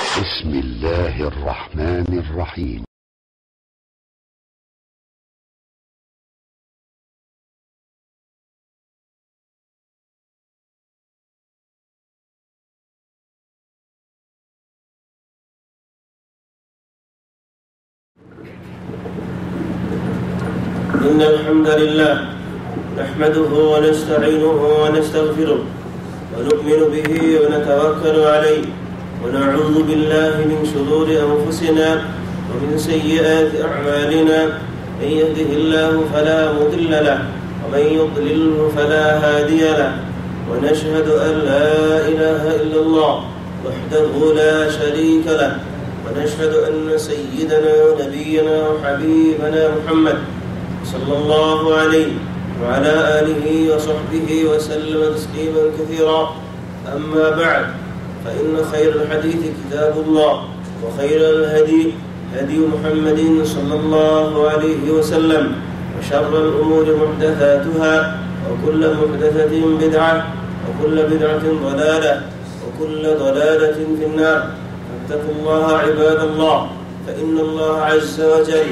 بسم الله الرحمن الرحيم. إن الحمد لله نحمده ونستعينه ونستغفره ونؤمن به ونتوكل عليه ونعوذ بالله من شرور أنفسنا ومن سيئات أعمالنا. من يهده الله فلا مضل له ومن يضلله فلا هادي له، ونشهد أن لا إله إلا الله وحده لا شريك له، ونشهد أن سيدنا ونبينا وحبيبنا محمد صلى الله عليه وعلى آله وصحبه وسلم تسليما كثيرا. أما بعد، فإن خير الحديث كتاب الله، وخير الهدي هدي محمد صلى الله عليه وسلم، وشر الأمور محدثاتها، وكل محدثة بدعة، وكل بدعة ضلالة، وكل ضلالة في النار. فاتقوا الله عباد الله، فإن الله عز وجل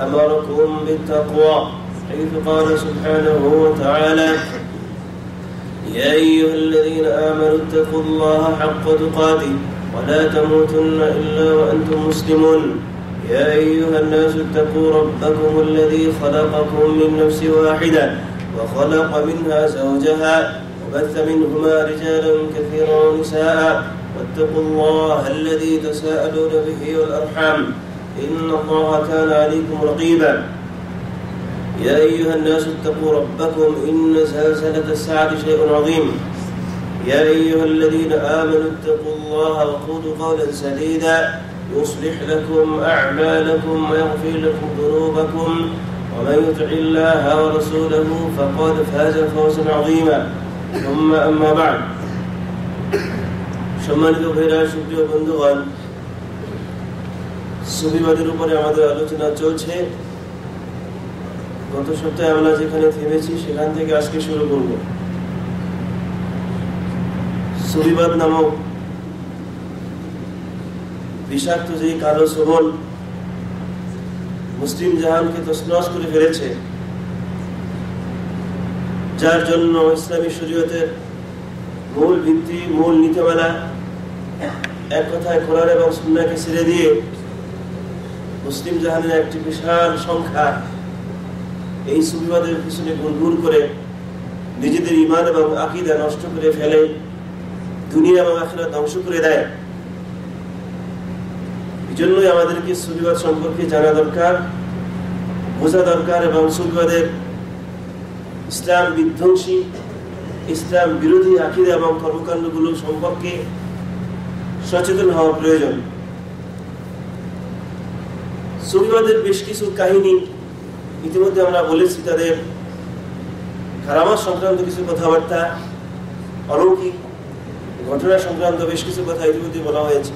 أمركم بالتقوى، حيث قال سبحانه وتعالى: يا أيها الذين آمنوا اتقوا الله حق تقاته ولا تموتن إلا وأنتم مسلمون. يا أيها الناس اتقوا ربكم الذي خلقكم من نفس واحدة وخلق منها زوجها وبث منهما رجالا كثيرا ونساء، واتقوا الله الذي تساءلون به والأرحام إن الله كان عليكم رقيبا. يا أيها الناس اتقوا ربكم إن زلزلة الساعة شيء عظيم. يا أيها الذين آمنوا اتقوا الله وقولوا قولا سديدا يصلح لكم أعمالكم ويغفر لكم ذنوبكم، ومن يطع الله ورسوله فقد فاز فوزا عظيما। ثم أما بعد، সম্মানিত ভাইরা, সুপ্রিয় বন্ধুগণ, সুফিবাদের উপরে আমাদের আলোচনা চলছে। গত সপ্তাহে আমরা যেখানে থেমেছি সেখান থেকে আজকে শুরু করব। সুফিবাদ নামক বিষাক্ত যে কালো শোভন মুসলিম জাহানকে তছনছ করে ফেলেছে, যার জন্য ইসলামী শরীয়তের মূল ভিত্তি, মূল নীতিমালা, এক কথায় কোরআন এবং সুন্নাহকে ছেড়ে দিয়ে মুসলিম জাহানের একটি বিশাল সংখ্যা এই সুফিবাদের পিছনে গুনগুন করে নিজেদের ঈমান এবং আকীদা নষ্ট করে ফেলে, দুনিয়া এবং আখিরাত ধ্বংস করে দেয়। এই জন্যই আমাদেরকে সুফিবাদ সম্পর্কে জানা দরকার, বোঝা দরকার, এবং সুফিবাদের ইসলাম বিধ্বংসী, ইসলাম বিরোধী আকীদা এবং কর্মকাণ্ডগুলো সম্পর্কে সচেতন হওয়া প্রয়োজন। সুফিবাদের বেশ কিছু কাহিনী ইতিমধ্যে আমরা বলেছি, তাদের কারামাত সংক্রান্ত কিছু কথাবার্তা, অলৌকিক ঘটনা সংক্রান্ত বেশ কিছু কথা ইতিমধ্যে বলা হয়েছে।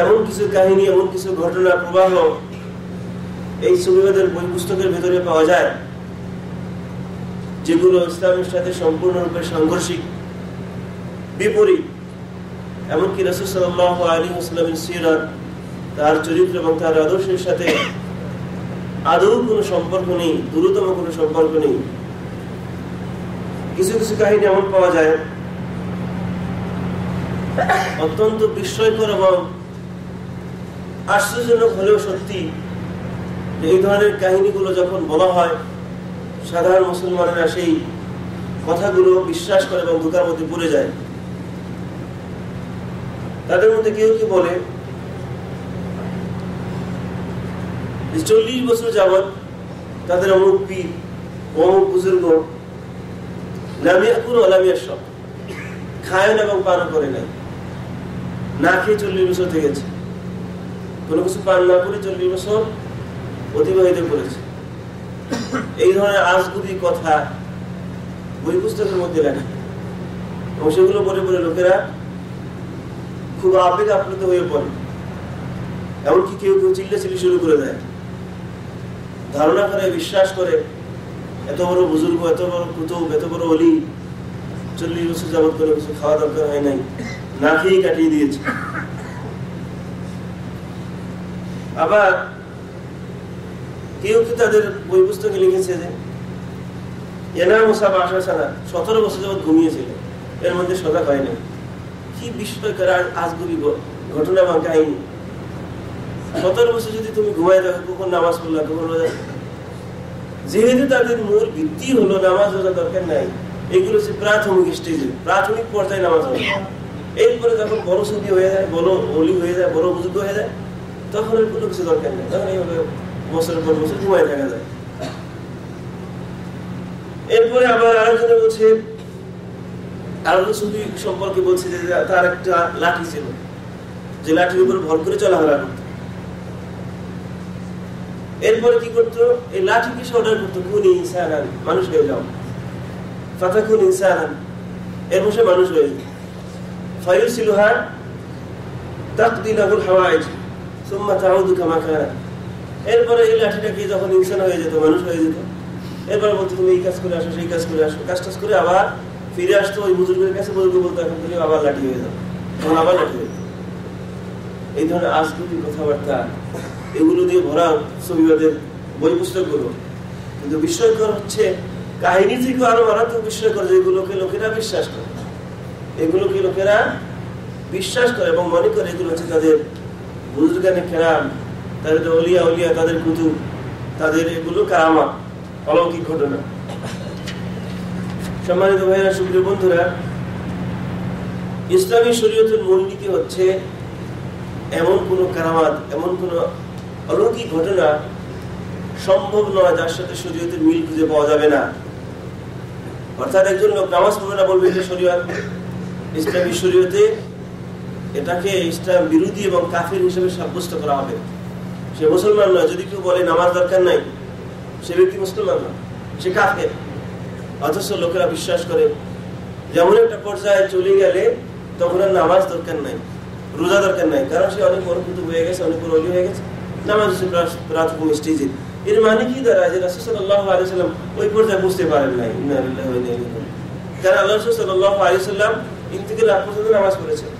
এমন কিছু কাহিনী, এমন কিছু ঘটনা প্রবাহ এই সুফিবাদের বই পুস্তকের ভেতরে পাওয়া যায়, যেগুলো ইসলামের সাথে সম্পূর্ণরূপে সাংঘর্ষিক, বিপরীত। এমনকি রাসূল সাল্লাল্লাহু আলাইহি ওয়াসাল্লামের সিরাত, তার চরিত্র এবং তার আদর্শের সাথে আদৌ কোনো সম্পর্ক নেই, দূরতম কোনো সম্পর্ক নেই। কিছু কিছু কাহিনী এমন পাওয়া যায় অত্যন্ত বিস্ময়কর এবং আশ্চর্যজনক হলেও সত্যি। এই ধরনের কাহিনীগুলো যখন বলা হয়, সাধারণ মুসলমানেরা সেই কথাগুলো বিশ্বাস করে এবং ধোঁকার মধ্যে পড়ে যায়। তাদের মধ্যে কেউ কি বলে 40 বছর যাবৎ তাদের অমুক পীর, অমুক বুজুর্গ খায় না এবং পান করে নাই, না খেয়ে 40 বছর থেকেছে, কোনো কিছু পান না করে 40 বছর অতিবাহিত করেছে। এই ধরনের আজগুবি কথা বই পুস্তকের মধ্যে লেখা, এবং সেগুলো পড়ে পড়ে লোকেরা খুব আবেগ আপ্লুত হয়ে পড়ে। এমনকি কেউ কেউ চিল্লাচিল্লি শুরু করে দেয়, ধারণা করে, বিশ্বাস করে এত বড় বুজুর্গ, এত বড় কুতুব, এত বড় ওলি 40 বছর যাবত করে কিছু খাওয়া দরকার হয় নাই, না খেয়ে কাটিয়ে দিয়েছে। আবার কেউ কি তাদের বই পুস্তকে লিখেছে যে এনার মুসাব 17 বছর যাবৎ ঘুমিয়েছিল, এর মধ্যে সজাগ হয় না। কি বিস্ময়কর আজগুবি ঘটনা বা কাহিনী। 17 বছর যদি তুমি ঘুমায় থাকো, কখন নামাজ পড়লা, কখন রোজা, যেহেতু তাদের মূল ভিত্তি হলো নামাজ রোজা দরকার নাই, এগুলো হচ্ছে প্রাথমিক স্টেজে, প্রাথমিক পর্যায়ে নামাজ হবে। এরপরে যখন বড় সুফি হয়ে যায়, বড় ওলি হয়ে যায়, বড় বুজুর্গ হয়ে যায়, তখন আর কোনো কিছু দরকার নেই, তখন এইভাবে বছরের পর বছর ঘুমায় থাকা যায়। এরপরে আবার আরেকজনে বলছে, আরো সুফি সম্পর্কে বলছে যে তার একটা লাঠি ছিল, যে লাঠির উপর ভর করে চলাফেরা করতো। এরপরে কি করতো, এই লাঠিকে সে অর্ডার করতো, কুনি ইনসানান, মানুষ হয়ে যাও, ফাতাকুন ইনসানান, এরপর সে মানুষ হয়ে যায়। ফায়ুরসিলুহা তাকদি লাহুল হাওয়াইজ সুম্মা তাউদু কামা কানাত। এরপরে এই লাঠিটাকে যখন ইনসান হয়ে যেত, মানুষ হয়ে যেত, এরপরে বলতো তুমি এই কাজ করে আসো, সেই কাজ করে আসো, কাজ টাজ করে আবার ফিরে আসতো ওই বুজুর্গের কাছে, বুজুর্গ বলতো এখন তুমি আবার লাঠি হয়ে যাও, তখন আবার লাঠি হয়ে যেত। এই ধরনের আজগুবি কথাবার্তা, এগুলো দিয়ে ভরা সুফিবাদের বই পুস্তকগুলো। কিন্তু বিস্ময়কর হচ্ছে কাহিনী থেকে আরো মারাত্মক বিস্ময়কর, যেগুলোকে লোকেরা বিশ্বাস করে, এগুলোকে লোকেরা বিশ্বাস করে এবং মনে করে এগুলো হচ্ছে তাদের বুজুর্গানে কেরাম, তাদের অলিয়া উলিয়া, তাদের কুতুব, তাদের এগুলো কারামাত, অলৌকিক ঘটনা। সম্মানিত ভাইরা, সুপ্রিয় বন্ধুরা, ইসলামী শরীয়তের মূলনীতি হচ্ছে এমন কোন কারামাত, এমন কোন অলৌকিক ঘটনা সম্ভব নয় যার সাথে শরীয়তের মিল খুঁজে পাওয়া যাবে না। অর্থাৎ একজন লোক নামাজ পড়বে না, বলবে এটা শরীয়ত, ইসলামী শরীয়তে এটাকে ইসলাম বিরোধী এবং কাফির হিসেবে সাব্যস্ত করা হবে। সে মুসলমান নয়। যদি কেউ বলে নামাজ দরকার নাই, সে ব্যক্তি মুসলমান নয়, সে কাফের। অথচ লোকেরা বিশ্বাস করে যেমন একটা পর্যায়ে চলে গেলে তখন আর নামাজ দরকার নাই, রোজা দরকার নাই, কারণ সে অনেক বড় কুতুব হয়ে গেছে, অনেক বড় ওলি হয়ে গেছে। নামাজ হচ্ছে প্রাথমিক স্টেজে। এর মানে কি দাঁড়ায় যে রাসূল সাল্লাল্লাহু আলাইহি সাল্লাম ওই পর্যায়ে বুঝতে পারেন নাই। ইন্না লিল্লাহি ওয়া ইন্না ইলাইহি রাজিউন। কারণ আল্লাহ রাসূল সাল্লাল্লাহু আলাইহি সাল্লাম ইন্তিকালের আগ পর্যন্ত নামাজ পড়েছেন।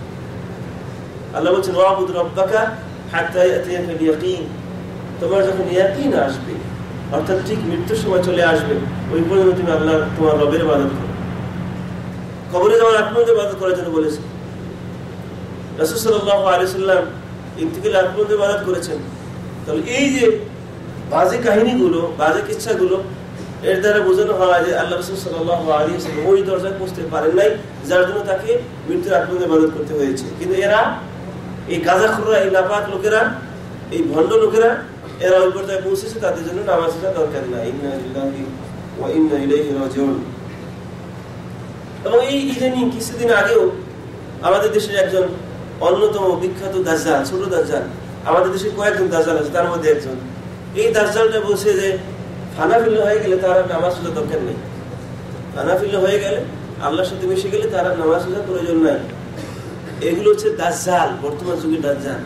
আল্লাহ বলেছেন ওয়াবুদ রাব্বাকা হাত্তা ইয়াতিয়াকাল ইয়াকিন। তোমার যখন ইয়াকিন আসবে, অর্থাৎ ঠিক মৃত্যুর সময় চলে আসবে, ওই পর্যন্ত তুমি আল্লাহ তোমার রবের ইবাদত করো। কবরে যাওয়ার আগ পর্যন্ত ইবাদত করার জন্য বলেছেন। রাসূল সাল্লাল্লাহু আলাইহি সাল্লাম ইন্তিকালের আগ পর্যন্ত ইবাদত করেছেন। তাহলে এই যে বাজে কাহিনীগুলো, বাজে কিচ্ছাগুলো, এর দ্বারা বোঝানো হয় যে আল্লাহ রাসূল সাল্লাল্লাহু আলাইহি ওয়াসাল্লাম ওই দরজায় পৌঁছতে পারেন নাই, যার জন্য তাকে মৃত্যুর আগ পর্যন্ত ইবাদত করতে হয়েছে। কিন্তু এরা, এই গাঁজাখোররা, এই নাপাক লোকেরা, এই ভণ্ড লোকেরা, এরা ওই পর্যায়ে পৌঁছেছে, তাদের জন্য নামাজটা দরকার নাই। ইন্না লিল্লাহি ওয়া ইন্না ইলাইহি রাজিউন। এবং এই ইদানিং কিছুদিন আগেও আমাদের দেশের একজন অন্যতম বিখ্যাত দাজ্জাল, ছোট দাজ্জাল, আমাদের দেশে কয়েকজন দাজ্জাল আছে, তার মধ্যে একজন, এই দাজ্জালটা বলছে যে ফানাফিল্লা হয়ে গেলে তার নামাজ রোজা দরকার নেই। ফানাফিল্লা হয়ে গেলে, আল্লাহর সাথে মিশে গেলে তার নামাজ রোজা প্রয়োজন নাই। এগুলো হচ্ছে দাজ্জাল, বর্তমান যুগের দাজ্জাল।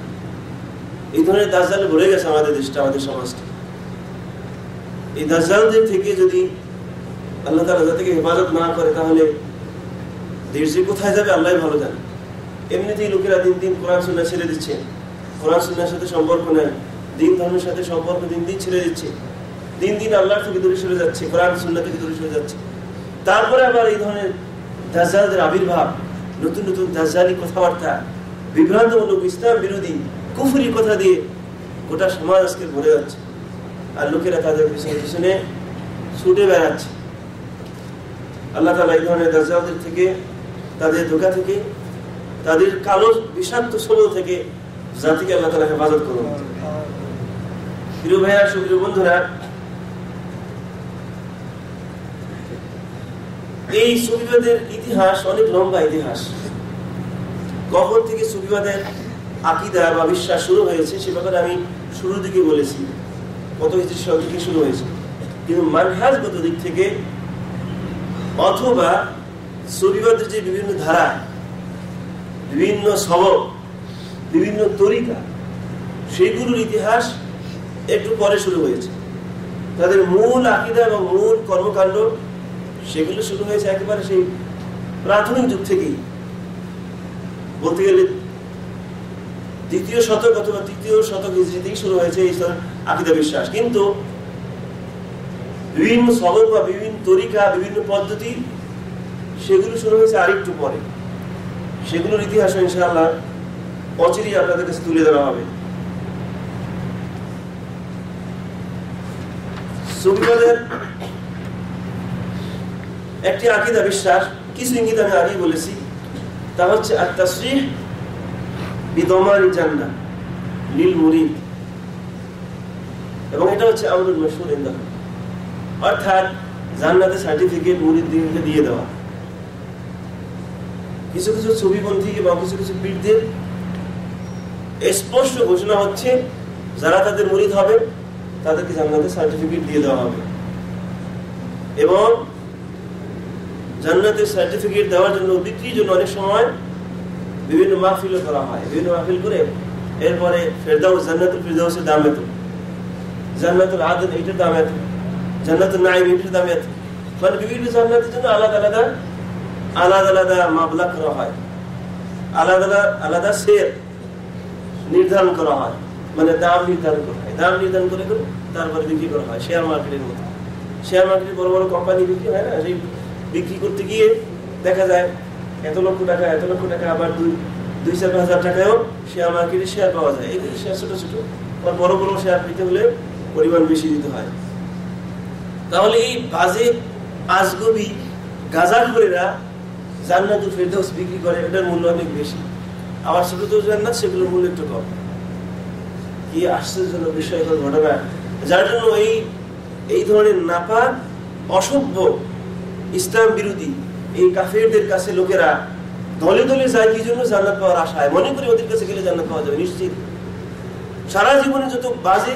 এই ধরনের দাজ্জালে ভরে গেছে আমাদের দেশটা, আমাদের সমাজটা। এই দাজ্জালদের থেকে যদি আল্লাহ তাআলা যাদেরকে হেফাজত না করে, তাহলে দেশ যে কোথায় যাবে আল্লাহই ভালো জানে। এমনিতেই লোকেরা দিন দিন কোরআন সুন্নাহ ছেড়ে দিচ্ছে, কোরআন সুন্নাহর সাথে সম্পর্ক নেই, দিন ধর্মের সাথে সম্পর্ক দিন দিন ছেড়ে দিচ্ছে, দিন দিন আল্লাহর থেকে দূরে সরে যাচ্ছে, কোরআন সুন্নাহ থেকে দূরে সরে যাচ্ছে। তারপরে আবার এই ধরনের দাজ্জালদের আবির্ভাব, নতুন নতুন দাজ্জালি কথাবার্তা, বিভ্রান্তমূলক ইসলাম বিরোধী কুফরি কথা দিয়ে গোটা সমাজ আজকে ভরে যাচ্ছে। আর লোকেরা তাদের পিছনে পিছনে ছুটে বেড়াচ্ছে। আল্লাহ তাআলা এই ধরনের দাজ্জালদের থেকে, তাদের ধোঁকা থেকে, তাদের কালো বিষাক্ত সবল থেকে জাতিকে আল্লাহ তাআলা হেফাজত করুন। প্রিয় ভাইয়া, সুপ্রিয় বন্ধুরা, এই সুফিবাদের ইতিহাস অনেক লম্বা ইতিহাস। কখন থেকে সুফিবাদের আকীদা বা বিশ্বাস শুরু হয়েছে সে ব্যাপারে আমি শুরুর দিকে বলেছি, কত হিজরি সাল থেকে শুরু হয়েছে। কিন্তু মানহাজগত দিক থেকে অথবা সুফিবাদের যে বিভিন্ন ধারা, বিভিন্ন সবক, বিভিন্ন তরিকা, সেগুলোর ইতিহাস একটু পরে শুরু হয়েছে। তাদের মূল আকীদা এবং মূল কর্মকাণ্ড সেগুলো শুরু হয়েছে একেবারে সেই প্রাথমিক যুগ থেকেই। বলতে গেলে দ্বিতীয় শতক অথবা তৃতীয় শতক হিজরিতেই শুরু হয়েছে এই আকীদা বিশ্বাস। কিন্তু বিভিন্ন সবক বা বিভিন্ন তরিকা, বিভিন্ন পদ্ধতি, সেগুলো শুরু হয়েছে আরেকটু পরে। সেগুলোর ইতিহাস ইনশাআল্লাহ অচিরেই আপনাদের কাছে তুলে ধরা হবে। সুফিবাদের একটি আকীদা বিশ্বাস, কিছু ইঙ্গিত আমি আগেই বলেছি, তা হচ্ছে আত-তাসরিহ বিদমানি জান্নাহ লিল মুরিদ, এবং এটা হচ্ছে আমরুল মাশহুর ইনদাহুম, অর্থাৎ জান্নাতের সার্টিফিকেট মুরিদদেরকে দিয়ে দেওয়া। কিছু কিছু সুফিপন্থী এবং কিছু কিছু পীরদের স্পষ্ট ঘোষণা হচ্ছে যারা তাদের মুরিদ হবে তাদেরকে জান্নাতের সার্টিফিকেট দিয়ে দেওয়া হবে, এবং জান্নাতের সার্টিফিকেট দেওয়ার জন্য, বিক্রির জন্য অনেক সময় বিভিন্ন মাহফিল করা হয়। বিভিন্ন মাহফিল করে এরপরে ফেরদাউস, জান্নাতুল ফেরদাউসের দাম এত, জান্নাতুল আদন এটার দাম এত, জান্নাতুল নাঈম এটার দাম এত, মানে বিভিন্ন জান্নাতের জন্য আলাদা আলাদা আলাদা আলাদা মাবলা করা হয়, আলাদা আলাদা শের নির্ধারণ করা হয়, মানে দাম নির্ধারণ করা হয়। দাম নির্ধারণ করে করে তারপরে বিক্রি করা হয়, শেয়ার মার্কেটের মতো। শেয়ার মার্কেটে বড় বড় কোম্পানি বিক্রি হয় না, সেই বিক্রি করতে গিয়ে দেখা যায় এত লক্ষ টাকা, এত লক্ষ টাকা, আবার 2-4 হাজার টাকায়ও শেয়ার মার্কেটে শেয়ার পাওয়া যায়। এগুলো শেয়ার ছোট ছোট, আর বড় বড় শেয়ার পেতে হলে পরিমাণ বেশি দিতে হয়। তাহলে এই বাজে আজগবি গাঁজাখোরেরা জান্নাতুল ফেরদাউস বিক্রি করে, এটার মূল্য অনেক বেশি। আবার ছোট ছোট জান্নাত, সেগুলোর মূল্য একটু কম। কি আশ্চর্যজনক বিষয়কর ঘটনা, যার জন্য এই ধরনের নাপাক, অসভ্য, ইসলাম বিরোধী এই কাফেরদের কাছে লোকেরা দলে দলে যায় কি জন্য? জান্নাত পাওয়ার আশায়। মনে করি ওদের কাছে গেলে জান্নাত পাওয়া যাবে নিশ্চিত। সারা জীবনে যত বাজে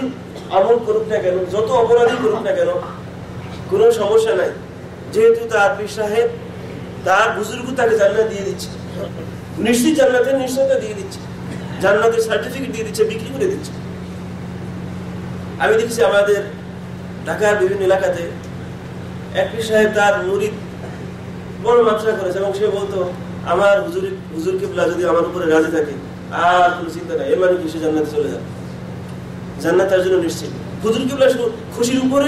আমল করুক না কেন, যত অপরাধী করুক না কেন, কোনো সমস্যা নাই, যেহেতু তার পীর সাহেব, তার বুজুর্গ তাকে জান্নাত দিয়ে দিচ্ছে, নিশ্চিত জান্নাতের নিশ্চয়তা দিয়ে দিচ্ছে, জান্নাতের সার্টিফিকেট দিয়ে দিচ্ছে, বিক্রি করে দিচ্ছে। আমি দেখছি আমাদের ঢাকার বিভিন্ন এলাকাতে এক পীর সাহেব তার মুরিদ বড় ব্যবসা করেছে, এবং সে বলতো আমার হুজুর কিবলা যদি আমার উপরে রাজি থাকে আর কোনো চিন্তা নাই, এর মানে কি সে জান্নাতে চলে যাবে, জান্নাত তার জন্য নিশ্চিত। হুজুর কিবলা খুশির উপরে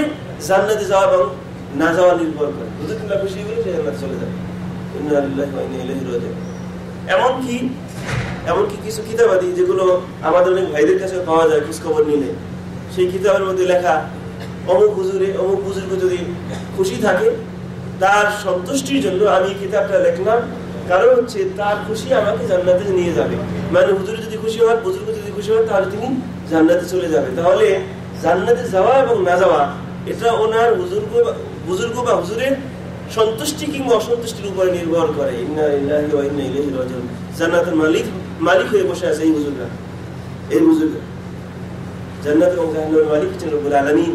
জান্নাতে যাওয়া এবং না যাওয়া নির্ভর করে। হুজুর কিবলা খুশি হলে সে জান্নাতে চলে যাবে। ইন্না লিল্লাহি ওয়া ইন্না ইলাইহি রাজিউন। এমনকি কিছু কিতাবাদি, যেগুলো আমাদের অনেক ভাইদের কাছে পাওয়া যায় খোঁজ খবর নিলে, সেই কিতাবের মধ্যে লেখা অমুক বুজুর্গ যদি খুশি থাকে, তার সন্তুষ্টির জন্য আমি কিতাবটা লিখলাম, কারণ হচ্ছে তার খুশি আমাকে জান্নাতে নিয়ে যাবে। মানে হুজুর যদি খুশি হয়, বুজুর্গ যদি খুশি হয়, তাহলে তিনি জান্নাতে চলে যাবে। তাহলে জান্নাতে যাওয়া এবং না যাওয়া এটা ওনার বুজুর্গ বা হুজুরের সন্তুষ্টি কিংবা অসন্তুষ্টির উপরে নির্ভর করে। ইন্না লিল্লাহি ওয়া ইন্না ইলাইহি রাজিউন। জান্নাতের মালিক হয়ে বসে আছে এই বুজুর্গরা। জান্নাত এবং জাহান্নামের মালিক হচ্ছেন রব্বুল আলামিন।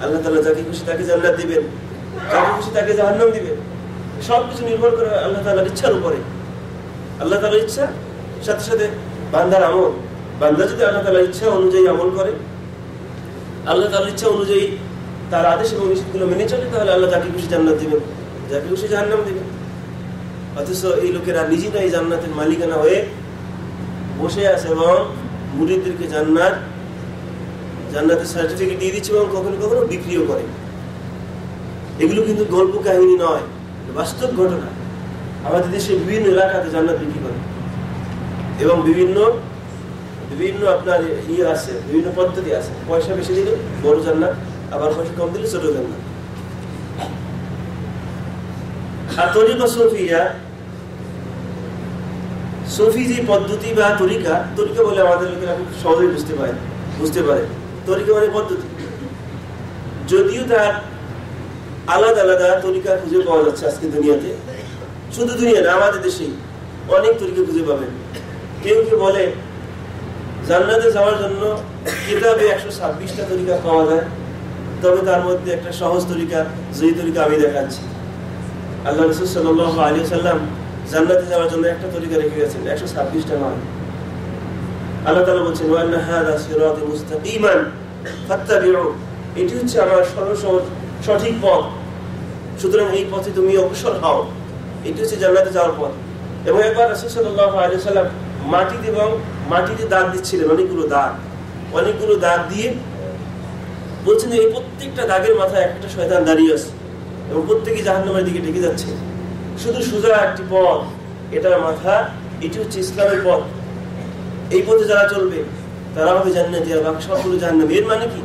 আল্লাহ তাআলা যাকে খুশি তাকে জান্নাত দিবেন, যাকে খুশি তাকে জাহান্নাম দিবেন। সবকিছু নির্ভর করে আল্লাহ তাআলার ইচ্ছার উপরে। আল্লাহ তাআলার ইচ্ছা সাথে সাথে বান্দার আমল। বান্দা যদি আল্লাহ তাআলার ইচ্ছা অনুযায়ী আমল করে, আল্লাহ তাআলার ইচ্ছা অনুযায়ী তার আদেশ এবং নিষেধগুলো মেনে চলে, তাহলে আল্লাহ যাকে খুশি জান্নাত দিবেন, যাকে খুশি জাহান্নাম দিবেন। অথচ এই লোকেরা নিজেরা এই জান্নাতের মালিকানা হয়ে বসে আছে এবং মুরিদদেরকে জান্নাতের সার্টিফিকেট দিয়ে দিচ্ছে এবং কখনো কখনো বিক্রিও করে। এগুলো কিন্তু গল্প কাহিনী নয়, বাস্তব ঘটনা। আমাদের দেশে বিভিন্ন এলাকাতে জান্নাত বিক্রি করে, এবং বিভিন্ন আপনার আছে, বিভিন্ন পদ্ধতি আছে। পয়সা বেশি দিলে বড় জান্নাত, আবার পয়সা কম দিলে ছোট জান্নাত। আর তরিকা সুফি যে পদ্ধতি বা তরিকা বলে আমাদের লোকেরা খুব সহজেই বুঝতে পারে। তরিকা মানে পদ্ধতি, যদিও তার আলাদা আলাদা তরিকা খুঁজে পাওয়া যাচ্ছে আজকে দুনিয়াতে। শুধু দুনিয়া না, আমাদের দেশেই অনেক তরিকা খুঁজে পাবেন। কেউ বলে জান্নাতে যাওয়ার জন্য কিতাবে 126টা তরিকা পাওয়া যায়, তবে তার মধ্যে একটা সহজ তরিকা, যেই তরিকা আমি দেখাচ্ছি। আল্লাহ রাসূল সাল্লাল্লাহু আলাইহি ওয়াসাল্লাম জান্নাতে যাওয়ার জন্য একটা তরিকা রেখে গেছেন, 126টা নয়। আল্লাহ তাআলা বলছেন ওয়া আন্না হাযা সিরাতি মুস্তাকিমান ফাত্তাবিউ, এটি হচ্ছে আমার সরল সঠিক পথ, সুতরাং এই পথে তুমি অগ্রসর হও। এটি হচ্ছে জান্নাতে যাওয়ার পথ। এবং একবার রাসূল সাল্লাল্লাহু আলাইহি ওয়াসাল্লাম মাটিতে দাগ দিচ্ছিলেন, অনেকগুলো দাগ দিয়ে বলছেন এই প্রত্যেকটা দাগের মাথায় একটা শয়তান দাঁড়িয়ে আছে এবং প্রত্যেকে জাহান্নামের দিকে ঢেকে যাচ্ছে। শুধু সোজা একটি পথ, এটার মাথা, এটি হচ্ছে ইসলামের পথ। এই পথে যারা চলবে তারা হবে জান্নাতি, আর বাকি সবগুলো জাহান্নামী। এর মানে কি?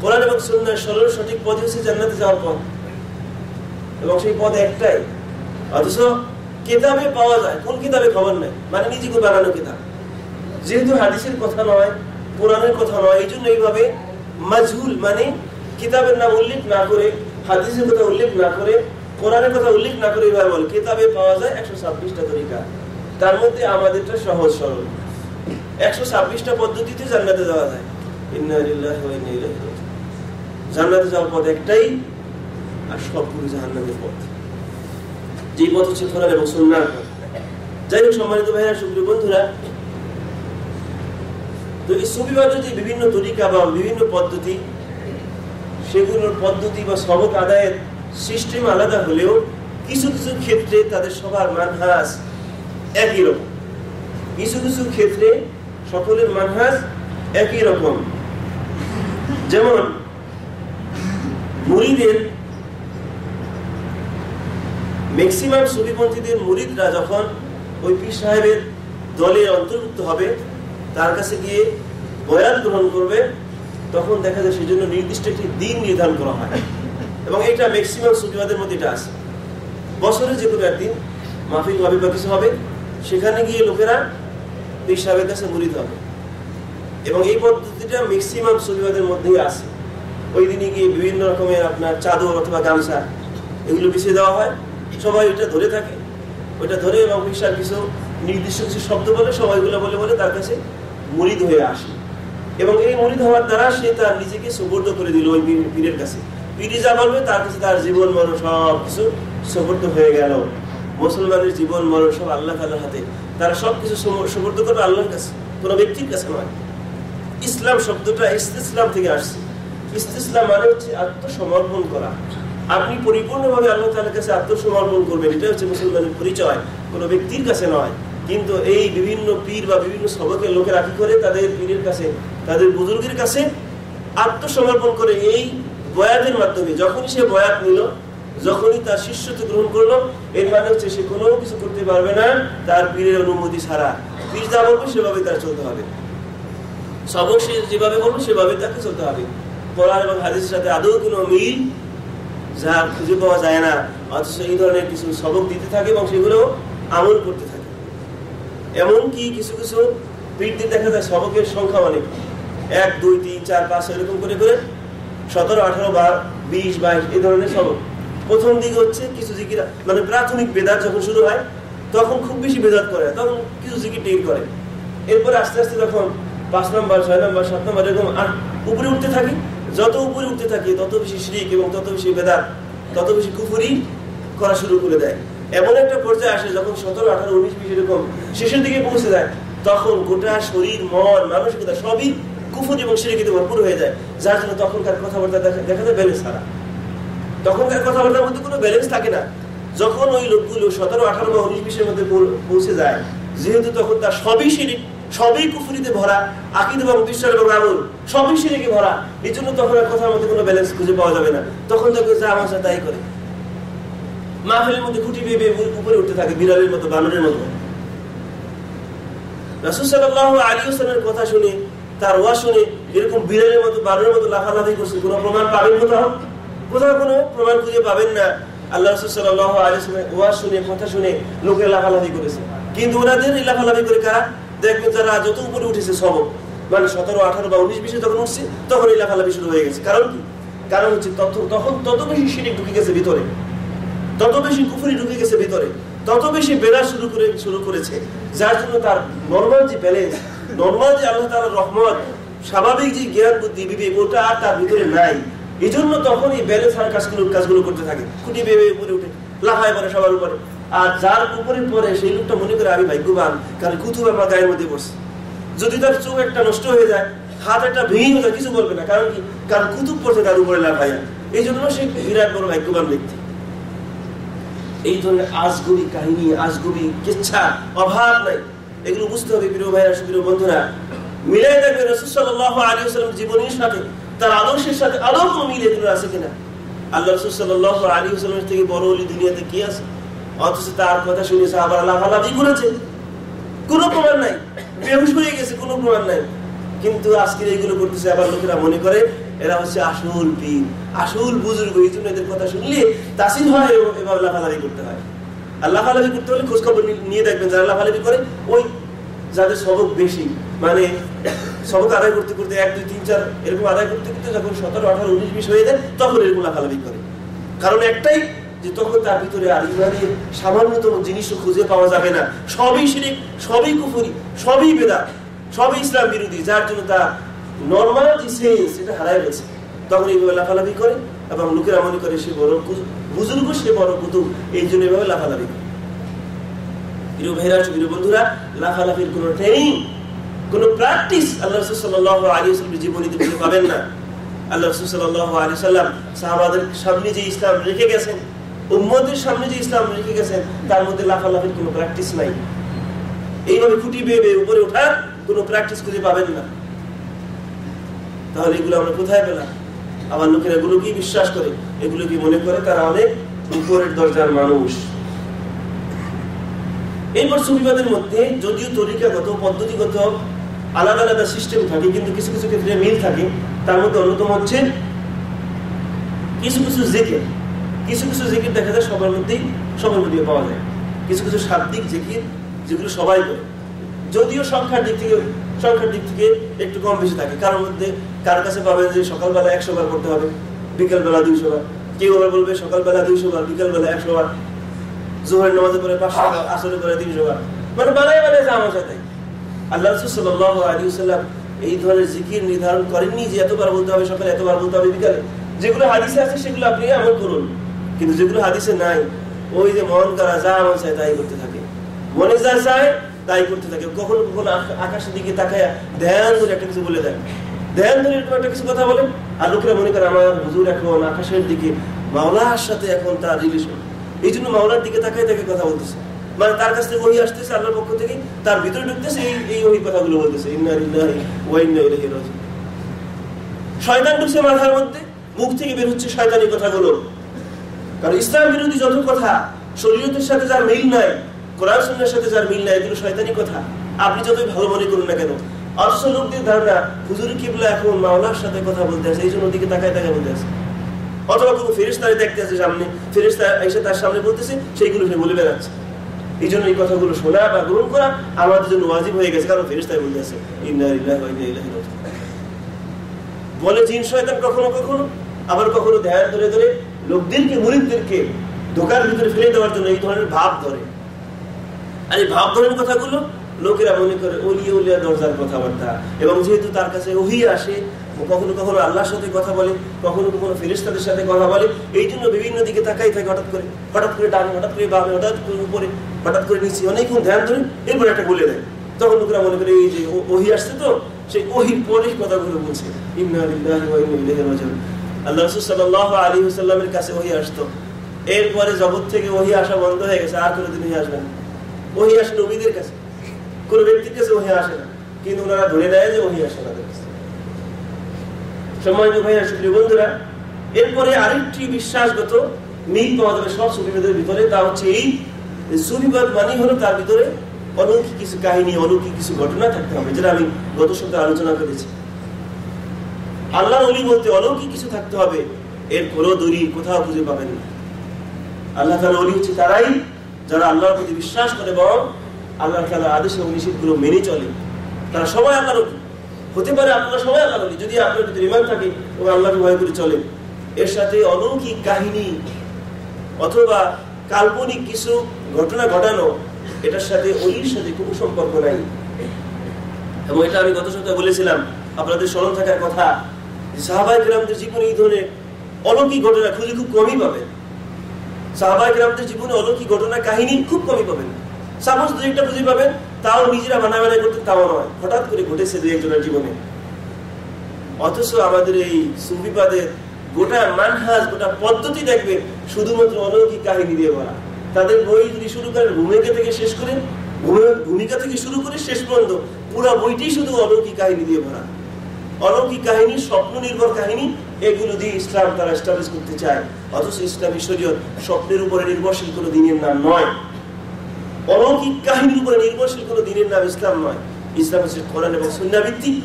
কোরআন এবং সুন্নাহর সরল সঠিক পথ হচ্ছে জান্নাতে যাওয়ার পথ, এবং সেই পথ একটাই। অথচ কিতাবে পাওয়া যায়, কোন কিতাবে খবর নাই, মানে নিজেকে বানানো কিতাব। যেহেতু হাদিসের কথা নয়, কোরআনের কথা নয়, এই জন্য এইভাবে মাজহুল, মানে কিতাবের নাম উল্লেখ না করে, হাদিসের কথা উল্লেখ না করে, কোরআনের কথা উল্লেখ না করে এইভাবে বলে কিতাবে পাওয়া যায় 126টা তরিকা, তার মধ্যে আমাদেরটা সহজ সরল। 126টা পদ্ধতিতে জান্নাতে যাওয়া যায়। ইন্না লিল্লাহি ওয়া ইন্না ইলাইহি রাজিউন। জান্নাতে যাওয়ার পথ একটাই, আর সবগুলো জাহান্নামের পথ। যে পথ হচ্ছে কোরআন এবং সুন্নাহর পথ। যাই হোক সম্মানিত ভাইরা, সুপ্রিয় বন্ধুরা, তো এই সুফিবাদের যে বিভিন্ন তরিকা বা বিভিন্ন পদ্ধতি, সেগুলোর পদ্ধতি বা সবক আদায়ের সিস্টেম আলাদা হলেও কিছু কিছু ক্ষেত্রে তাদের সবার মানহাজ একই রকম। কিছু কিছু ক্ষেত্রে সকলের মানহাজ একই রকম। যেমন মুরিদের, ম্যাক্সিমাম সুফিপন্থীদের মুরিদরা যখন ওই পীর সাহেবের দলে অন্তর্ভুক্ত হবে, তার কাছে গিয়ে বয়াত গ্রহণ করবে, তখন দেখা যায় সেজন্য নির্দিষ্ট একটি দিন নির্ধারণ করা হয়। এবং এটা ম্যাক্সিমাম সুফিবাদের মধ্যে এটা আছে। বছরে যে কোনো একদিন মাহফিল হবে বা কিছু হবে, সেখানে গিয়ে লোকেরা পীর সাহেবের কাছে মুরিদ হবে। এবং এই পদ্ধতিটা ম্যাক্সিমাম সুফিবাদের মধ্যেই আছে। ওই দিনে গিয়ে বিভিন্ন রকমের আপনার চাদর অথবা গামছা এগুলো বিছিয়ে দেওয়া হয়, সবাই ওইটা ধরে থাকে, ওইটা ধরে এবং পীর সাহেব কিছু নির্দিষ্ট কিছু শব্দ বলে, সবাইগুলো বলে বলে তার কাছে মুরিদ হয়ে আসে। এবং এই মুরিদ হওয়ার দ্বারা সে তার নিজেকে সুপর্দ করে দিল ওই পীরের কাছে। পীর যা বলবে তার কাছে তার জীবন মরণ সব কিছু সুপর্দ হয়ে গেল। মুসলমানের জীবন মরণ সব আল্লাহ তাআলার হাতে, তারা সবকিছু সুপর্দ করবে আল্লাহর কাছে, কোনো ব্যক্তির কাছে নয়। ইসলাম শব্দটা ইসতিসলাম থেকে আসছে। ইসতিসলাম মানে হচ্ছে আত্মসমর্পণ করা। আপনি পরিপূর্ণভাবে আল্লাহ তাআলার কাছে আত্মসমর্পণ করবেন, এটা হচ্ছে মুসলমানের পরিচয়, কোনো ব্যক্তির কাছে নয়। কিন্তু এই বিভিন্ন পীর বা বিভিন্ন সবকের লোকেরা কি করে, তাদের পীরের কাছে, তাদের বুজুর্গের কাছে আত্মসমর্পণ করে এই বয়াতের মাধ্যমে। যখনই সে বয়াত নিল, যখনই তার শিষ্যত্ব গ্রহণ করলো, এর মানে হচ্ছে সে কোনো কিছু করতে পারবে না তার পীরের অনুমতি ছাড়া। পীর যা বলবে সেভাবে তার চলতে হবে, সবক সে যেভাবে বলবে সেভাবে তাকে চলতে হবে। কোরআন এবং হাদিসের সাথে আদৌ কোনো মিল যা খুঁজে পাওয়া যায় না, অথচ এই ধরনের কিছু সবক দিতে থাকে এবং সেগুলো আমল করতে থাকে। এমনকি কিছু কিছু পীরদের দেখা যায় সবকের সংখ্যা অনেক, 1, 2, 3, 4, 5 এরকম করে করে 17, 18, 20, 22 এই ধরনের সবক। প্রথম দিকে হচ্ছে কিছু জিকির, মানে প্রাথমিক বেদাত যখন শুরু হয় তখন খুব বেশি বেদাত করে, তখন কিছু জিকির টের করে। এরপরে আস্তে আস্তে যখন 5 নম্বর, 6 নম্বর, 7 নম্বর এরকম উপরে উঠতে থাকি, যত উপরে উঠতে থাকে তত বেশি শিরক এবং তত বেশি বেদাত, তত বেশি কুফরি করা শুরু করে দেয়। এমন একটা পর্যায়ে আসে যখন 17, 18, 19, 20 এরকম শেষের দিকে পৌঁছে যায়, তখন গোটা শরীর, মন, মানসিকতা সবই কুফরি এবং শিরকিতে ভরপুর হয়ে যায়। যার জন্য তখনকার কথাবার্তা দেখা যায় ব্যালেন্স ছাড়া। তখনকার কথাবার্তার মধ্যে কোনো ব্যালেন্স থাকে না। যখন ওই লোকগুলো 17, 18 বা 19, 20 এর মধ্যে পৌঁছে যায়, যেহেতু তখন তার সবই শিরক, সবই কুফরিতে ভরা, আকীদা এবং বিশ্বাস এবং আমল সবই শিরকে ভরা, এই জন্য তখন আর কথার মধ্যে কোনো ব্যালেন্স খুঁজে পাওয়া যাবে না। তখন দেখবে যা আমার সাথে তাই করে, মাহফিলের মধ্যে খুঁটি বেয়ে বেয়ে উপরে উঠতে থাকে, বিড়ালের মতো, বানরের মতো। রাসূল সাল্লাল্লাহু আলাইহি ওয়াসাল্লামের কথা শুনে, তার ওয়াজ শুনে এরকম বিড়ালের মতো, বানরের মতো লাফালাফি করছে, কোনো প্রমাণ পাবেন কোথাও? কোথাও কোনো প্রমাণ খুঁজে পাবেন না। আল্লাহ রাসূল সাল্লাল্লাহু আলাইহি ওয়াসাল্লামের ওয়াজ শুনে, কথা শুনে লোকে লাফালাফি করেছে। কিন্তু ওনাদের এই লাফালাফি করে কারা? দেখবেন যারা যত উপরে উঠেছে সবক, মানে 17, 18 বা 19, 20 যখন উঠছে তখন এই লাফালাফি শুরু হয়ে গেছে। কারণ কি? কারণ হচ্ছে তখন তত বেশি শিরক ঢুকে গেছে ভিতরে, তত বেশি কুফরি ঢুকে গেছে ভিতরে, তত বেশি বেদাত শুরু করেছে, যার জন্য তার নরমাল যে ব্যালেন্স, নরমাল যে আল্লাহ তাআলার রহমত, স্বাভাবিক যে জ্ঞান, বুদ্ধি, বিবেক, ওটা আর তার ভিতরে নাই। এই জন্য তখন এই ব্যালেন্স আর কাজগুলো করতে থাকে, খুঁটি বেয়ে বেয়ে উপরে উঠে লাফায় পড়ে সবার উপরে। আর যার উপরে পড়ে সেই লোকটা মনে করে আমি ভাগ্যবান, কারণ কুতুব আমার গায়ের মধ্যে পড়ছে। যদি তার চোখ একটা নষ্ট হয়ে যায়, হাত একটা ভেঙে হয়ে যায়, কিছু বলবে না। কারণ কি? কারণ কুতুব পড়ছে তার উপরে লাফাইয়া। এই জন্য সে বিরাট বড় ভাগ্যবান ব্যক্তি। এই ধরনের আজগুবি কাহিনী, আজগুবি কিচ্ছা অভাব নাই। এগুলো বুঝতে হবে প্রিয় ভাইরা, প্রিয় বন্ধুরা। মিলাই দেখবেন রাসূল সাল্লাল্লাহু আলাইহি ওয়াসাল্লাম জীবনের সাথে, তার আদর্শের সাথে আদৌ কোনো মিল এগুলো আছে কিনা? আল্লাহ রাসূল সাল্লাল্লাহু আলাইহি ওয়াসাল্লামের থেকে বড় ওলি দুনিয়াতে কি আছে? অথচ তার কথা শুনে সাহাবারা লাফালাফি করেছে, কোনো প্রমাণ নাই, বেহুশ হয়ে গেছে, কোনো প্রমাণ নাই। কিন্তু আজকে এইগুলো করতেছে, আবার লোকেরা মনে করে এরা হচ্ছে আসল পীর, আসল বুজুর্গ, এই জন্য এদের কথা শুনলে তাসির হয়, এভাবে লাফালাফি করতে হয়। আর লাফালাফি করতে হলে খোঁজ খবর নিয়ে দেখবেন, যারা লাফালাফি করে ওই যাদের সবক বেশি, মানে সবক আদায় করতে করতে 1, 2, 3, 4 এরকম আদায় করতে করতে যখন 17, 18, 19, 20 হয়ে যায়, তখন এরকম লাফালাফি করে। কারণ একটাই, যে তখন তার ভিতরে আর ইমানের সামান্যতম জিনিসও খুঁজে পাওয়া যাবে না। সবই শিরক, সবই কুফরি, সবই বেদাত, সবই ইসলাম বিরোধী, যার জন্য তার নরমাল যে সেন্স এটা হারায় গেছে। তখন এইভাবে লাফালাফি করে, এবং লোকেরা মনে করে সে বড় বুজুর্গ, সে বড় কুতুব, এই জন্য এইভাবে লাফালাফি করে। প্রিয় ভাইরা, প্রিয় বন্ধুরা, লাফালাফির কোনো ট্রেনিং, কোনো প্র্যাকটিস আল্লাহ রাসূল সাল্লাল্লাহু আলাইহি ওয়াসাল্লামের জীবনীতে খুঁজে পাবেন না। আল্লাহ রাসূল সাল্লাল্লাহু আলাইহি ওয়াসাল্লাম সাহাবাদের সামনে যে ইসলাম রেখে গেছেন, উম্মতের সামনে যে ইসলাম রেখে গেছেন, তার মধ্যে লাফালাফির কোনো প্র্যাকটিস নাই। এইভাবে খুঁটি বেয়ে বেয়ে উপরে ওঠার কোনো প্র্যাকটিস খুঁজে পাবেন না। তাহলে এগুলো আমরা কোথায় পেলাম? আমার লোকেরা এগুলো কি বিশ্বাস করে, এগুলো কি মনে করে তারা অনেক উপরের দরজার মানুষ। এরপর সুফিবাদের মধ্যে যদিও তরিকাগত, পদ্ধতিগত আলাদা আলাদা সিস্টেম থাকে, কিন্তু কিছু কিছু ক্ষেত্রে মিল থাকে। তার মধ্যে অন্যতম হচ্ছে কিছু কিছু জিকির। কিছু কিছু জিকির দেখা যায় সবার মধ্যেই পাওয়া যায়। কিছু কিছু শাব্দিক জিকির যেগুলো সবাই করে, যদিও সংখ্যার দিক থেকে একটু কম বেশি থাকে। কার কাছে পাবেন যে সকালবেলা 100 বার করতে হবে, বিকেলবেলা 200 বার, কেউ আবার বলবে সকালবেলা 200 বার, বিকেলবেলা 100 বার, জোহরের নামাজে পরে 500 বার, আসরের পরে 300 বার, মানে বানায় যা আমার সাথে। আল্লাহ রাসূল সাল্লাল্লাহু আলাইহি ওয়াসাল্লাম এই ধরনের জিকির নির্ধারণ করেননি যে এতবার বলতে হবে সকালে, এতবার বলতে হবে বিকালে। যেগুলো হাদিসে আছে সেগুলো আপনি আমল করুন, কিন্তু যেগুলো হাদিসে নাই, ওই যে মন করা যা মন চায় তাই করতে থাকে, মনে যা চায় তাই করতে থাকে। কখনো কখনো আকাশের দিকে তাকায় ধ্যান ধরে একটা কিছু বলে দেয়, ধ্যান ধরে একটা কিছু কথা বলে, আর লোকেরা মনে করে আমার হুজুর এখন আকাশের দিকে মাওলার সাথে এখন তার রিলেশন, এই জন্য মাওলার দিকে তাকায় তাকে কথা বলতেছে, মানে তার কাছ থেকে ওহী আসতেছে আল্লাহর পক্ষ থেকে, তার ভিতরে ঢুকতেছে, এই ওহী কথাগুলো বলতেছে, ইন্না লিল্লাহি ওয়া ইন্না ইলাইহি রাজিউন। শয়তান ঢুকছে মাথার মধ্যে, মুখ থেকে বের হচ্ছে শয়তানি কথাগুলো। কারণ ইসলাম বিরোধী যত কথা, শরীয়তের সাথে যার মিল নাই, কোরআন সুন্নাহর সাথে যার মিল নাই, এগুলো শয়তানি কথা। আপনি যতই ভালো মনে করুন না কেন, অথচ লোকদের ধারণা হুজুর কিবলা এখন মাওলার সাথে কথা বলতে আছে, এই জন্য ওদিকে তাকায় বলতে আছে। অথবা কোনো ফেরেশতারে দেখতে আছে সামনে, ফেরেশতা এসে তার সামনে বলতেছে, সেইগুলো সে বলে বেড়াচ্ছে। এই জন্য এই কথাগুলো শোনা বা গ্রহণ করা আমাদের জন্য ওয়াজিব হয়ে গেছে, কারণ ফেরেশতায় বলতে আছে ইন্না লিল্লাহি ওয়া ইন্না ইলাইহি রাজিউন। বলে জিন শয়তান কখনো কখনো, আবার কখনো ধ্যান ধরে ধরে লোকদেরকে, মুরিদদেরকে ধোকার ভিতরে ফেলে দেওয়ার জন্য এই ধরনের ভাব ধরে। আর এই ভাব ধরনের কথাগুলো লোকেরা মনে করে ওলিয়া উলিয়া দরজার কথাবার্তা, এবং যেহেতু তার কাছে ওহী আসে, কখনো কখনো আল্লাহর সাথে কথা বলে, কখনো কখনো ফেরেশতাদের সাথে কথা বলে, এই জন্য বিভিন্ন দিকে তাকাই থাকে, হঠাৎ করে ডানে, হঠাৎ করে বামে, হঠাৎ করে উপরে, হঠাৎ করে নিচে, অনেকক্ষণ ধ্যান ধরে এরপর একটা বলে দেয়। তখন লোকেরা মনে করে এই যে ওহী আসছে, তো সেই ওহীর পরে কথাগুলো বলছে ইন্না লিল্লাহি ওয়া ইন্না ইলাইহি রাজিউন। আল্লাহ রাসূল সাল্লাল্লাহু আলাইহি ওয়াসাল্লামের কাছে ওহী আসতো, এরপরে জগৎ থেকে ওহী আসা বন্ধ হয়ে গেছে, আর কোনোদিন ওহী আসবে না। ওহী আসে নবীদের কাছে, কোন ব্যক্তির কাছে ওহী আসে না, কিন্তু ওনারা ধরে নেয় যে ওহী আসে তাদের কাছে। সম্মানিত ভাইরা, সুপ্রিয় বন্ধুরা, এরপরে আরেকটি বিশ্বাসগত মিল পাওয়া যাবে সব সুফিবাদের ভিতরে, তা হচ্ছে এই সুফিবাদ মানে হলো তার ভিতরে অলৌকিক কিছু কাহিনী, অলৌকিক কিছু ঘটনা থাকতে হবে, যেটা আমি গত সপ্তাহে আলোচনা করেছি। আল্লাহর ওলি বলতে অলৌকিক কিছু থাকতে হবে, এর কোনো দলিল কোথাও খুঁজে পাবেন না। আল্লাহ তাআলার ওলি হচ্ছে তারাই যারা আল্লাহর প্রতি বিশ্বাস করে এবং আল্লাহ তাআলার আদেশ এবং নিষেধগুলো মেনে চলে, তারা সবাই আল্লাহর ওলি হতে পারে। আপনারা সবাই আল্লাহর ওলি যদি আপনার ভিতরে ঈমান থাকে এবং আল্লাহকে ভয় করে চলে। এর সাথে অলৌকিক কাহিনী অথবা কাল্পনিক কিছু ঘটনা ঘটানো, এটার সাথে ওলির সাথে কোনো সম্পর্ক নাই। এবং এটা আমি গত সপ্তাহে বলেছিলাম, আপনাদের স্মরণ থাকার কথা, সাহাবায়ে কেরামদের জীবনে এই ধরনের অলৌকিক ঘটনা খুঁজে খুব কমই পাবেন। সাহাবায়ে কেরামদের জীবনে অলৌকিক ঘটনা কাহিনী খুব কমই পাবেন। সাপোজ দু একটা খুঁজে পাবেন, তাও নিজেরা বানায় করতে, তাও নয়, হঠাৎ করে ঘটেছে দু একজনের জীবনে। অথচ আমাদের এই সুফিবাদের গোটা মানহাজ, গোটা পদ্ধতি দেখবেন শুধুমাত্র অলৌকিক কাহিনী দিয়ে ভরা। তাদের বই যদি শুরু করেন ভূমিকা থেকে শুরু করে শেষ পর্যন্ত পুরো বইটি শুধু অলৌকিক কাহিনী দিয়ে ভরা। অলৌকিক কাহিনী, স্বপ্ন নির্ভর কাহিনী, এগুলো দিয়ে ইসলাম তারা এস্টাবলিশ করতে চায়। অথচ ইসলামী শরীয়ত স্বপ্নের উপরে নির্ভরশীল কোনো দিনের নাম নয়, অলৌকিক কাহিনীর উপরে নির্ভরশীল কোনো দিনের নাম ইসলাম নয়। ইসলাম হচ্ছে কোরআন এবং সুন্নাহ ভিত্তিক।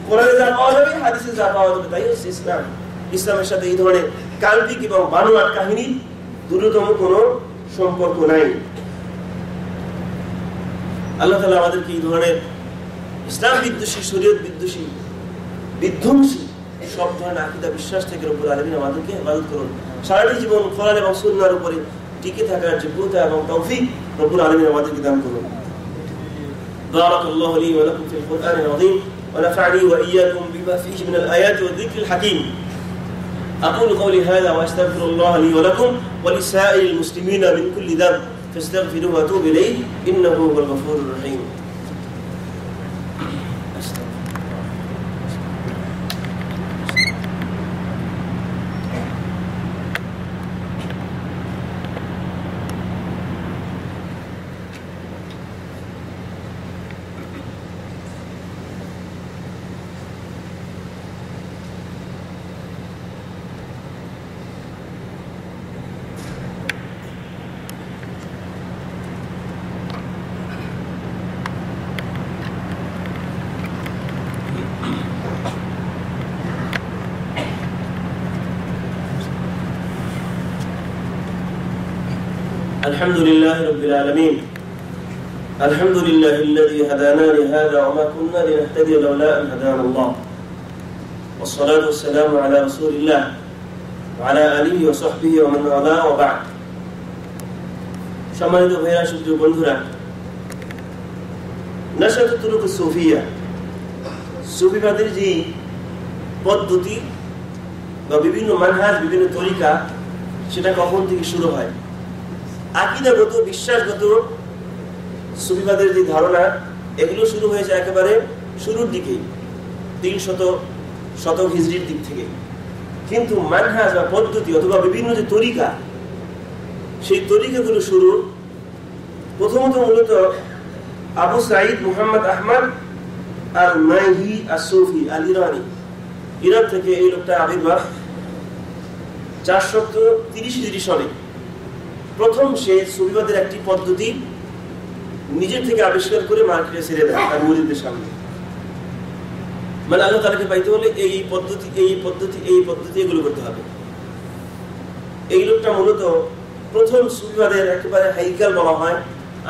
কোরআনে যা পাওয়া যাবে, হাদিসে যা পাওয়া যাবে, তাই হচ্ছে ইসলাম। ইসলামের সাথে এই ধরনের কাল্পিক এবং বানোয়াট কাহিনীর দূরতম কোনো সম্পর্ক নাই। আল্লাহ তাআলা আমাদেরকে এই ধরনের ইসলাম বিদ্বেষী, শরীয়ত বিদ্বেষী, বিধ্বংসী সব ধরনের আকীদা বিশ্বাস থেকে রব্বুল আলামিন আমাদেরকে হেফাজত করুন। সারাটি জীবন কোরআন এবং সুন্নাহর উপরে টিকে থাকার যোগ্যতা এবং তৌফিক রব্বুল আলামিন আমাদেরকে দান করুন। বারাকাল্লাহু লি ওয়া লাকুম ফিল কুরআনিল আযীম ওয়া নাফা'নি ওয়া ইয়্যাকুম বিমা ফীহি মিনাল আয়াতি ওয়া যিকরিল হাকীম। আকুলু কওলি হাযা ওয়া আস্তাগফিরুল্লাহ লি ওয়া লাকুম ওয়া লিসাইরিল মুসলিমিনা মিন কুল্লি যানব ফাস্তাগফিরুহু ওয়া তুবু ইলাইহি ইন্নাহু হুয়াল গফুরুর রহিম। الحمد لله رب العالمين. الحمد لله الذي هدانا لهذا وما كنا لنهتدي لولا أن هدانا الله. والصلاة والسلام على رسول الله وعلى آله وصحبه ومن والاه وبعد. সম্মানিত ভাইরা, সুপ্রিয় বন্ধুরা, নাশাতুত তুরুক সুফিয়া, সুফিবাদের যে পদ্ধতি বা বিভিন্ন মানহাজ, বিভিন্ন তরিকা, সেটা কখন থেকে শুরু হয়? আকীদাগত, বিশ্বাসগত সুফিবাদের যে ধারণা, এগুলো শুরু হয়েছে একেবারে শুরুর দিকে, 300 শতক হিজরির দিক থেকে। কিন্তু মানহাজ বা পদ্ধতি অথবা বিভিন্ন যে তরিকা, সেই তরিকাগুলো শুরু প্রথমত মূলত আবু সাঈদ মুহাম্মদ আহমদ আল মাইহি আস-সুফি আল ইরানি, ইরান থেকে এই লোকটা আবির্ভাব 430 হিজরি সনে। প্রথম সে সুফিবাদের একটি পদ্ধতি নিজের থেকে আবিষ্কার করে মার্কেটে ছেড়ে দেয় তার মুরিদদের সামনে। মানে আল্লাহ তাআলাকে পাইতে হলে এই পদ্ধতি এগুলো করতে হবে। এই লোকটা মূলত প্রথম সুফিবাদের একেবারে হাইকাল বলা হয়।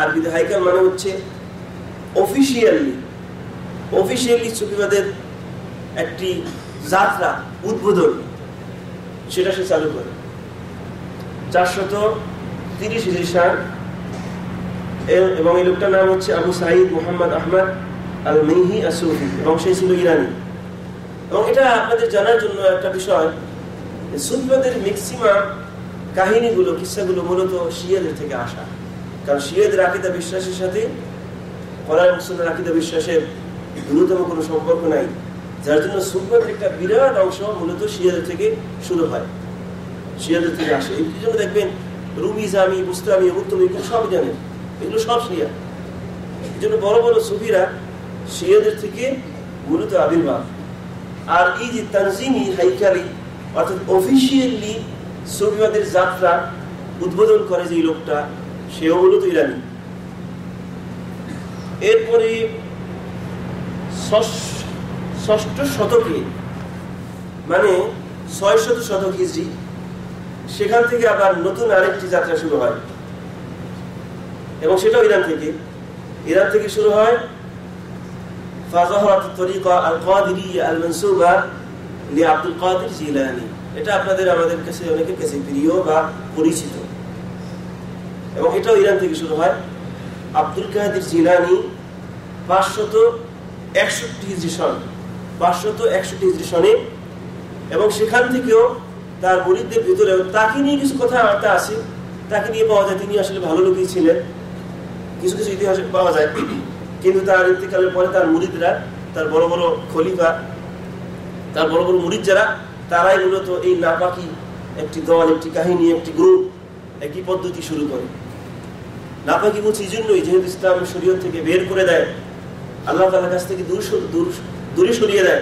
আরবিতে হাইকাল মানে হচ্ছে অফিশিয়ালি সুফিবাদের একটি যাত্রা, উদ্বোধন, সেটা সে চালু করে 430 হিজরি সাল। এবং এই লোকটার নাম হচ্ছে আবু সাঈদ মুহাম্মদ আহমদ আল মাইহি আস-সুফি, এবং সে ছিল ইরানি। এবং এটা আপনাদের জানার জন্য একটা বিষয়, সুফিবাদের ম্যাক্সিমাম কাহিনীগুলো, কিস্সাগুলো মূলত শিয়াদের থেকে আসা। কারণ শিয়াদের আকীদা বিশ্বাসের সাথে কোরআন এবং সুন্নাহর আকীদা বিশ্বাসের ন্যূনতম কোনো সম্পর্ক নাই, যার জন্য সুফিবাদের একটা বিরাট অংশ মূলত শিয়াদের থেকে শুরু হয়, শিয়াদের থেকে আসে। এই জন্য দেখবেন রুমি, জামি, বুস্তামি, মুক্তমি, এগুলো সব জানেন, এগুলো সব শিয়া। এই জন্য বড় বড় সুফিরা শিয়াদের থেকে মূলত আবির্ভাব। আর এই যে তানজিমি, হাইকালি, অর্থাৎ অফিসিয়ালি সুফিবাদের যাত্রা উদ্বোধন করে যে লোকটা, সেও মূলত ইরানি। এরপরে 6ষ্ঠ শতকে, মানে 600 শতক হিজরি, সেখান থেকে আবার নতুন আরেকটি যাত্রা শুরু হয়, এবং সেটাও ইরান থেকে শুরু হয়। ফাযাহারাত তরিকা আল কাদিরিয়া আল মানসুবা লি আব্দুল কাদের জিলানী। এটা আমাদের কাছে অনেকের কাছে প্রিয় বা পরিচিত, এবং এটাও ইরান থেকে শুরু হয়। আব্দুল কাদের জিলানী 561 হিজরি সনে, এবং সেখান থেকেও তার মুরিদদের ভিতরে তাকে নিয়ে কিছু কথাবার্তা আছে, তাকে নিয়ে পাওয়া যায় তিনি আসলে ভালো লোকই ছিলেন, কিছু কিছু ইতিহাসে পাওয়া যায়। কিন্তু তার ইন্তেকালের পরে তার মুরিদরা, তার বড় বড় খলিফা, তার বড় বড় মুরিদ যারা, তারাই মূলত এই নাপাকি একটি দল, একটি কাহিনী, একটি গ্রুপ, একটি পদ্ধতি শুরু করে। নাপাকি বলছি এই জন্যই, যেহেতু ইসলাম শরীয়ত থেকে বের করে দেয়, আল্লাহ তাআলার কাছ থেকে দূরে সরিয়ে দেয়,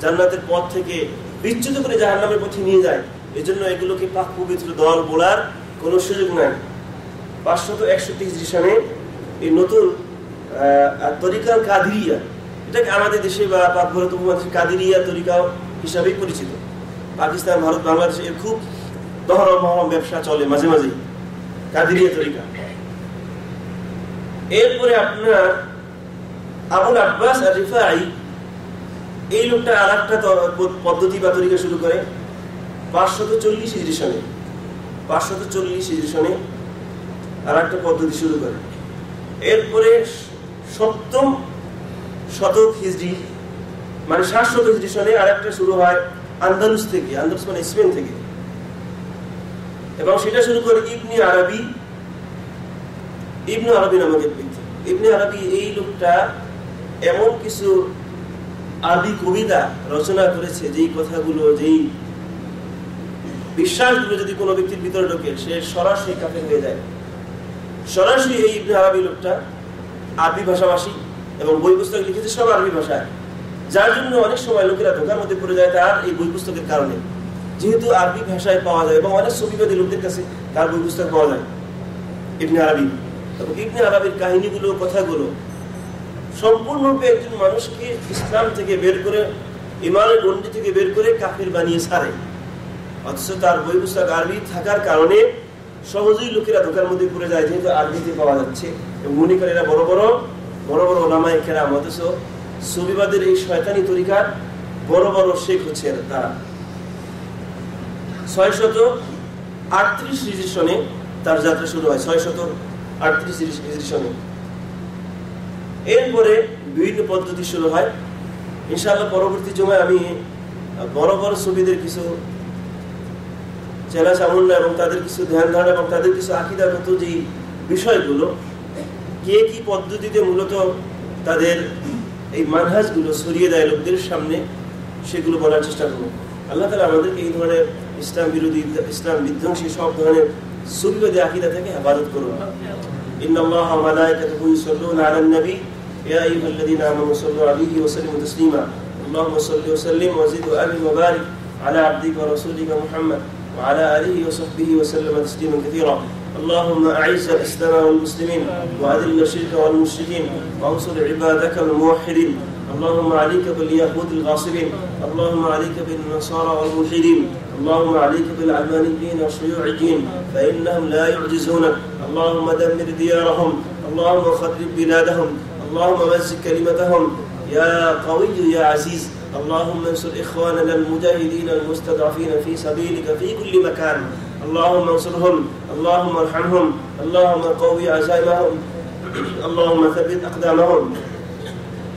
জান্নাতের পথ থেকে বিচ্যুত করে জাহান্নামের পথে নিয়ে যায়। এই জন্য এগুলোকে পাক পবিত্র দল বলার কোনো সুযোগ নাই। 561 হিজরি সনে এই নতুন তরিকা কাদিরিয়া, এটাকে আমাদের দেশে বা পাক ভারত উপমহাদেশে কাদিরিয়া তরিকা হিসাবেই পরিচিত। পাকিস্তান, ভারত, বাংলাদেশে এর খুব দহরম মহরম ব্যবসা চলে মাঝে মাঝে, কাদিরিয়া তরিকা। এরপরে আপনার আবুল আব্বাস আর-রিফাঈ, এই লোকটা আর একটা পদ্ধতি বা তরিকা শুরু করে 540 হিজরি সনে। 540 হিজরি সনে আর একটা পদ্ধতি শুরু করে। এরপরে 7ম শতক হিজরি মানে 700 হিজরি সনে আর একটা শুরু হয় আন্দালুস থেকে, আন্দালুস মানে স্পেন থেকে, এবং সেটা শুরু করে ইবনে আরবি নামক এক ব্যক্তি। ইবনে আরবি এই লোকটা এমন কিছু আরবি কবিতা রচনা করেছে, যেই কথাগুলো, যেই বিশ্বাসগুলো যদি কোনো ব্যক্তির ভিতরে ঢোকে, সে সরাসরি কাফের হয়ে যায়। সরাসরি এই ইবনে আরবি লোকটা আরবি ভাষাভাষী এবং বই পুস্তক লিখেছে সব আরবি ভাষায়, যার জন্য অনেক সময় লোকেরা ধোকার মধ্যে পড়ে যায় তার এই বই পুস্তকের কারণে, যেহেতু আরবি ভাষায় পাওয়া যায় এবং অনেক সুফিবাদী লোকদের কাছে তার বই পুস্তক পাওয়া যায় ইবনে আরবি। এবং ইবনে আরবির কাহিনীগুলো, কথাগুলো সম্পূর্ণরূপে একজন মানুষকে ইসলাম থেকে বের করে, ইমানের গণ্ডি থেকে বের করে কাফের বানিয়ে ছাড়ে। অথচ তার বই পুস্তক আরবি থাকার কারণে সহজেই লোকেরা ধোকার মধ্যে পড়ে যায়, যেহেতু আরবিতে পাওয়া যাচ্ছে। এবং মনে করে এরা বড় বড় ওলামায়ে কেরাম, অথচ সুফিবাদের এই শয়তানি তরিকার বড় বড় শেখ হচ্ছে তারা। 638 হিজরি সনে তার যাত্রা শুরু হয়, 638 হিজরি সনে। এরপরে বিভিন্ন পদ্ধতি শুরু হয়। ইনশাআল্লাহ পরবর্তী জুমায় আমি বড় বড় সুফিদের কিছু চেলা চামুন্না এবং তাদের কিছু ধ্যান ধারণা এবং তাদের কিছু আকীদাগত যে বিষয়গুলো, কে কি পদ্ধতিতে মূলত তাদের এই মানহাজগুলো ছড়িয়ে দেয় লোকদের সামনে, সেগুলো বলার চেষ্টা করব। আল্লাহ তাআলা আমাদেরকে এই ধরনের ইসলাম বিরোধী, ইসলাম বিধ্বংসী সব ধরনের সুফিবাদী আকীদা থেকে হেফাজত করুন। ইন্নাল্লাহা ওয়া মালায়েকাতুহু ইউসাল্লুনা আলান নবী ইয়া আইয়ুহাল্লাযীনা আমানু সাল্লু আলাইহি ওয়া সাল্লিমু তাসলিমা আল্লাহুম্মা সাল্লি ওয়া সাল্লিম ওয়া জিদ ওয়া আমিন ওয়া বারিক আলা আবদিকা ওয়া রাসূলিকা মুহাম্মদ ওয়া আলা আলিহি ওয়া সাহবিহি ওয়া সাল্লামা তাসলিমান কাসীরা। اللهم أعز الإسلام والمسلمين وأذل الشرك والمشركين وانصر عبادك الموحدين. اللهم عليك باليهود الغاصبين، اللهم عليك بالنصارى والملحدين، اللهم عليك بالعلمانيين والشيوعيين فإنهم لا يعجزونك. اللهم دمر ديارهم، اللهم خرب بلادهم، اللهم مزق كلمتهم يا قوي يا عزيز. اللهم انصر إخواننا المجاهدين المستضعفين في سبيلك في كل مكان. اللهم انصرهم، اللهم ارحمهم، اللهم قوي عزائمهم، اللهم ثبت أقدامهم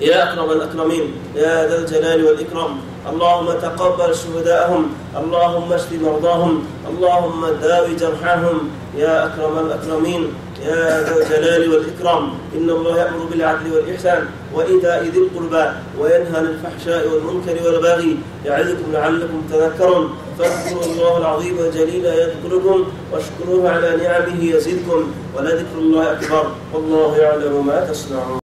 يا أكرم الأكرمين يا ذا الجلال والإكرام. اللهم تقبل شهداءهم، اللهم اشف مرضاهم، اللهم داوي جرحاهم يا أكرم الأكرمين يا ذا الجلال والإكرام. إن الله يأمر بالعدل والإحسان وإيتاء ذي القربى وينهى عن الفحشاء والمنكر والبغي يعظكم لعلكم تذكرون. فاذكروا الله العظيم الجليل يذكركم واشكروه على نعمه يزدكم ولذكر الله أكبر والله يعلم ما تصنعون.